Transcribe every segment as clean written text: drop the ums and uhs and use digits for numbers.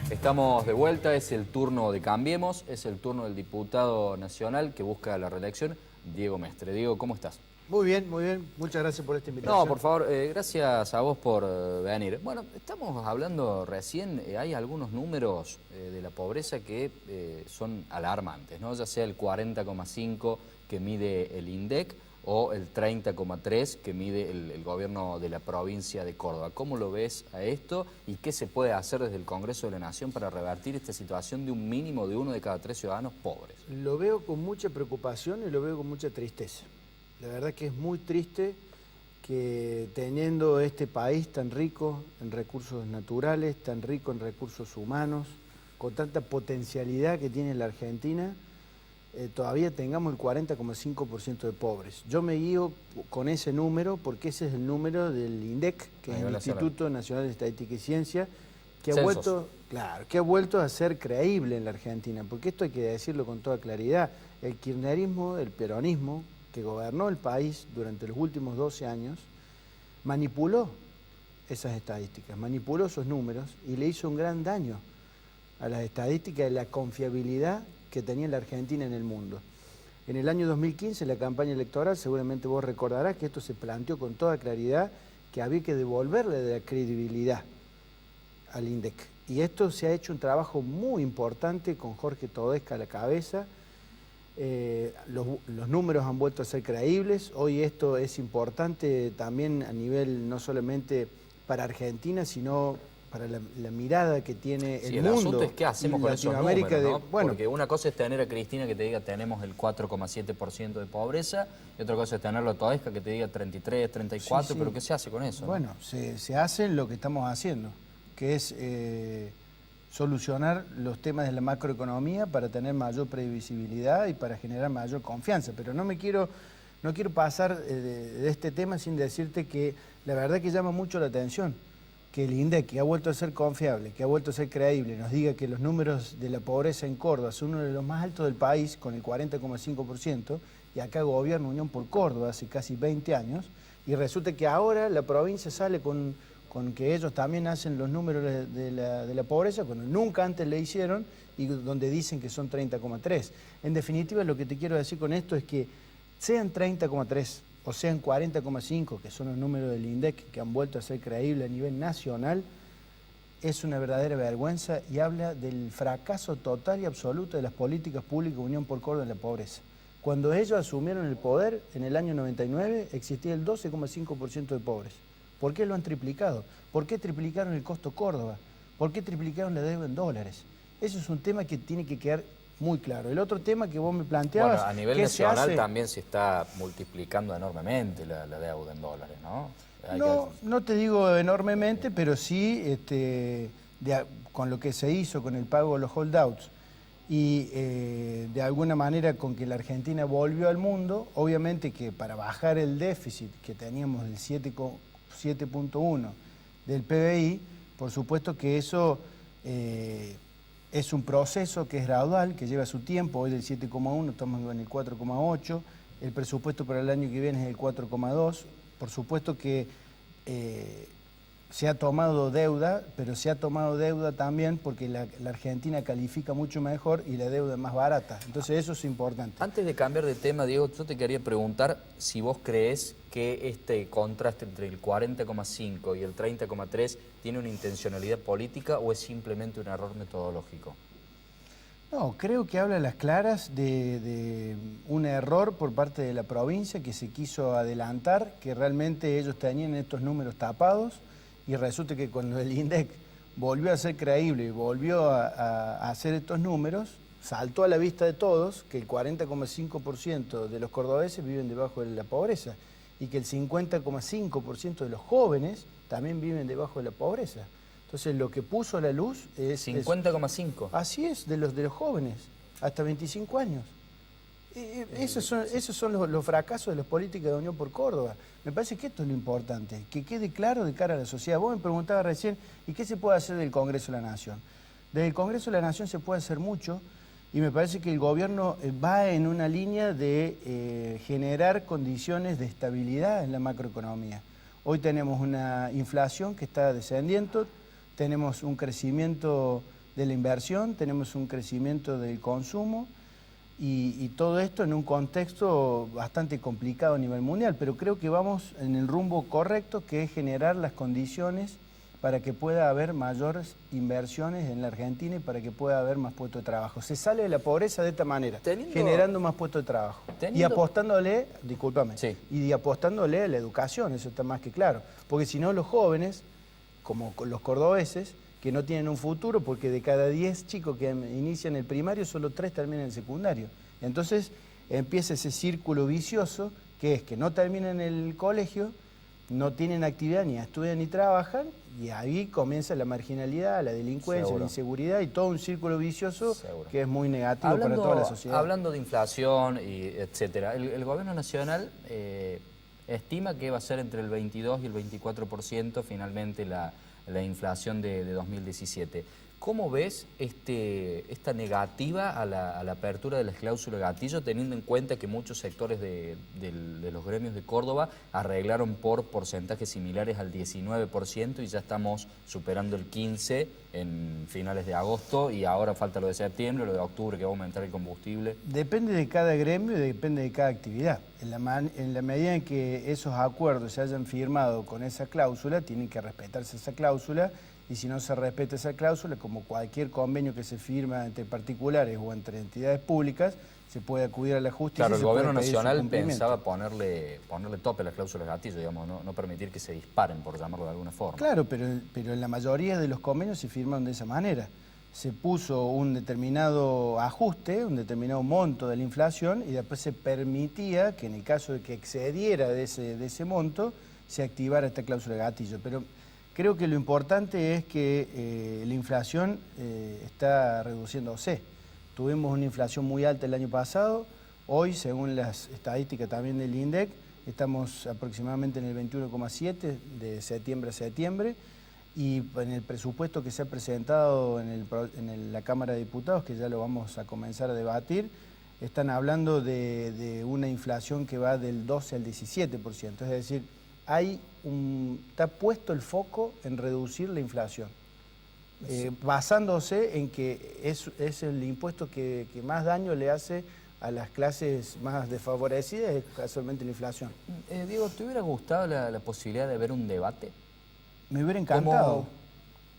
Estamos de vuelta, es el turno de Cambiemos, es el turno del diputado nacional que busca la reelección, Diego Mestre. Diego, ¿cómo estás? Muy bien, muy bien. Muchas gracias por esta invitación. No, por favor, gracias a vos por venir. Bueno, estamos hablando recién, hay algunos números de la pobreza que son alarmantes, ¿no? Ya sea el 40,5 que mide el INDEC o el 30,3 que mide el gobierno de la provincia de Córdoba. ¿Cómo lo ves a esto y qué se puede hacer desde el Congreso de la Nación para revertir esta situación de un mínimo de 1 de cada 3 ciudadanos pobres? Lo veo con mucha preocupación y lo veo con mucha tristeza. La verdad que es muy triste que teniendo este país tan rico en recursos naturales, tan rico en recursos humanos, con tanta potencialidad que tiene la Argentina, todavía tengamos el 40,5% de pobres. Yo me guío con ese número porque ese es el número del INDEC, que es el Instituto Nacional de Estadística y Ciencia, que ha vuelto a ser creíble en la Argentina, porque esto hay que decirlo con toda claridad. El kirchnerismo, el peronismo, que gobernó el país durante los últimos 12 años, manipuló esas estadísticas, manipuló esos números y le hizo un gran daño a las estadísticas y la confiabilidad que tenía la Argentina en el mundo. En el año 2015, en la campaña electoral, seguramente vos recordarás que esto se planteó con toda claridad, que había que devolverle de la credibilidad al INDEC. Y esto se ha hecho un trabajo muy importante con Jorge Todesca a la cabeza. Los números han vuelto a ser creíbles. Hoy esto es importante también a nivel no solamente para Argentina, sino para la mirada que tiene el mundo. El asunto es qué hacemos con esos números, ¿no? Bueno, porque una cosa es tener a Cristina que te diga tenemos el 4,7% de pobreza, y otra cosa es tenerlo a Todesca que te diga 33, 34, pero ¿qué se hace con eso? Bueno, ¿no? se hace lo que estamos haciendo, que es solucionar los temas de la macroeconomía para tener mayor previsibilidad y para generar mayor confianza. Pero no quiero pasar de este tema sin decirte que la verdad que llama mucho la atención que el INDEC, que ha vuelto a ser confiable, que ha vuelto a ser creíble, nos diga que los números de la pobreza en Córdoba son uno de los más altos del país, con el 40,5%, y acá gobierna Unión por Córdoba hace casi 20 años, y resulta que ahora la provincia sale con que ellos también hacen los números de la pobreza, cuando nunca antes le hicieron, y donde dicen que son 30,3. En definitiva, lo que te quiero decir con esto es que sean 30,3 o sean 40,5, que son los números del INDEC que han vuelto a ser creíbles a nivel nacional, es una verdadera vergüenza y habla del fracaso total y absoluto de las políticas públicas de Unión por Córdoba en la pobreza. Cuando ellos asumieron el poder en el año 99, existía el 12,5% de pobres. ¿Por qué lo han triplicado? ¿Por qué triplicaron el costo Córdoba? ¿Por qué triplicaron la deuda en dólares? Eso es un tema que tiene que quedar muy claro. El otro tema que vos me planteabas... Bueno, a nivel nacional también se está multiplicando enormemente la deuda en dólares, ¿no? No te digo enormemente, pero sí con lo que se hizo con el pago de los holdouts y de alguna manera con que la Argentina volvió al mundo, obviamente que para bajar el déficit que teníamos del 7,1 del PBI, por supuesto que eso es un proceso que es gradual, que lleva su tiempo. Hoy del 7,1 estamos en el 4,8, el presupuesto para el año que viene es el 4,2. Por supuesto que se ha tomado deuda, pero se ha tomado deuda también porque la Argentina califica mucho mejor y la deuda es más barata. Entonces eso es importante. Antes de cambiar de tema, Diego, yo te quería preguntar si vos crees que este contraste entre el 40,5 y el 30,3 tiene una intencionalidad política o es simplemente un error metodológico. No, creo que habla a las claras de un error por parte de la provincia que se quiso adelantar, que realmente ellos tenían estos números tapados y resulta que cuando el INDEC volvió a ser creíble y volvió a hacer estos números, saltó a la vista de todos que el 40,5% de los cordobeses viven debajo de la pobreza y que el 50,5% de los jóvenes también viven debajo de la pobreza. Entonces lo que puso a la luz es... 50,5. Así es, de los jóvenes, hasta 25 años. Esos son los fracasos de las políticas de Unión por Córdoba. Me parece que esto es lo importante, que quede claro de cara a la sociedad. Vos me preguntabas recién, ¿y qué se puede hacer del Congreso de la Nación? Desde el Congreso de la Nación se puede hacer mucho y me parece que el gobierno va en una línea de generar condiciones de estabilidad en la macroeconomía. Hoy tenemos una inflación que está descendiendo, tenemos un crecimiento de la inversión, tenemos un crecimiento del consumo y todo esto en un contexto bastante complicado a nivel mundial, pero creo que vamos en el rumbo correcto, que es generar las condiciones para que pueda haber mayores inversiones en la Argentina y para que pueda haber más puestos de trabajo. Se sale de la pobreza de esta manera, generando más puestos de trabajo. Y apostándole, discúlpame, sí, y apostándole a la educación, eso está más que claro. Porque si no, los jóvenes, como los cordobeses, que no tienen un futuro, porque de cada 10 chicos que inician el primario, solo 3 terminan el secundario. Entonces empieza ese círculo vicioso, que es que no terminan el colegio, no tienen actividad, ni estudian ni trabajan, y ahí comienza la marginalidad, la delincuencia, Seguro. la inseguridad y todo un círculo vicioso. Seguro. Que es muy negativo para toda la sociedad. Hablando de inflación, y etcétera, el gobierno nacional estima que va a ser entre el 22 y el 24% finalmente la inflación de 2017. ¿Cómo ves esta negativa a la apertura de las cláusulas gatillo, teniendo en cuenta que muchos sectores de los gremios de Córdoba arreglaron por porcentajes similares al 19% y ya estamos superando el 15% en finales de agosto y ahora falta lo de septiembre, lo de octubre que va a aumentar el combustible? Depende de cada gremio y depende de cada actividad. En la medida en que esos acuerdos se hayan firmado con esa cláusula, tienen que respetarse esa cláusula. Y si no se respeta esa cláusula, como cualquier convenio que se firma entre particulares o entre entidades públicas, se puede acudir a la justicia. Claro, y el gobierno nacional cumplimiento. pensaba ponerle tope a las cláusulas gatillo, digamos, no permitir que se disparen, por llamarlo de alguna forma. Claro, pero en la mayoría de los convenios se firman de esa manera. Se puso un determinado ajuste, un determinado monto de la inflación y después se permitía que en el caso de que excediera de ese monto, se activara esta cláusula gatillo. Pero creo que lo importante es que la inflación está reduciéndose. Tuvimos una inflación muy alta el año pasado. Hoy, según las estadísticas también del INDEC, estamos aproximadamente en el 21,7 de septiembre a septiembre. Y en el presupuesto que se ha presentado en la Cámara de Diputados, que ya lo vamos a comenzar a debatir, están hablando de una inflación que va del 12 al 17%. Es decir, está puesto el foco en reducir la inflación, basándose en que es el impuesto que más daño le hace a las clases más desfavorecidas, es casualmente la inflación. Diego, ¿te hubiera gustado la posibilidad de ver un debate? Me hubiera encantado.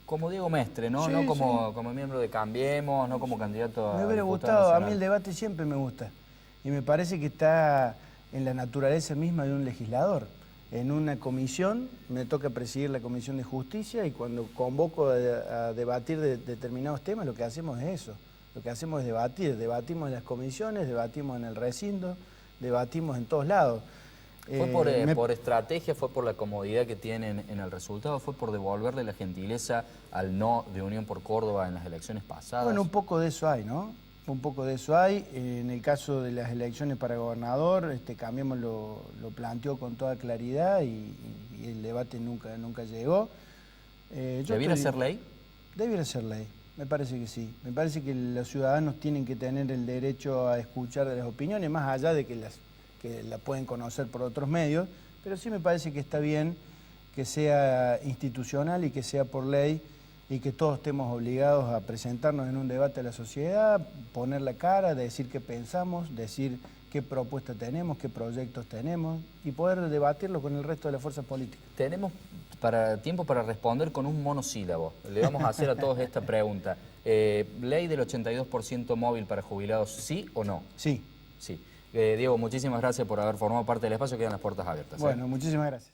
Como Diego Mestre, ¿no? Sí, No como miembro de Cambiemos, no como candidato a Me hubiera diputado gustado, a nacional. mí el debate siempre me gusta. Y me parece que está en la naturaleza misma de un legislador. En una comisión, me toca presidir la Comisión de Justicia y cuando convoco a debatir de determinados temas, lo que hacemos es eso. Lo que hacemos es debatir. Debatimos en las comisiones, debatimos en el recinto, debatimos en todos lados. ¿Fue por estrategia, fue por la comodidad que tienen en el resultado, fue por devolverle la gentileza al no de Unión por Córdoba en las elecciones pasadas? Bueno, un poco de eso hay, ¿no? Un poco de eso hay. En el caso de las elecciones para gobernador, Cambiemos lo planteó con toda claridad y el debate nunca llegó. ¿Debiera ser ley? Debiera ser ley, me parece que sí. Me parece que los ciudadanos tienen que tener el derecho a escuchar de las opiniones, más allá de que la pueden conocer por otros medios, pero sí me parece que está bien que sea institucional y que sea por ley y que todos estemos obligados a presentarnos en un debate a la sociedad, poner la cara, decir qué pensamos, decir qué propuestas tenemos, qué proyectos tenemos y poder debatirlo con el resto de las fuerzas políticas. Tenemos tiempo para responder con un monosílabo. Le vamos a hacer a todos esta pregunta. ¿Ley del 82% móvil para jubilados, sí o no? Sí. Sí. Diego, muchísimas gracias por haber formado parte del espacio. Quedan las puertas abiertas. Bueno, muchísimas gracias.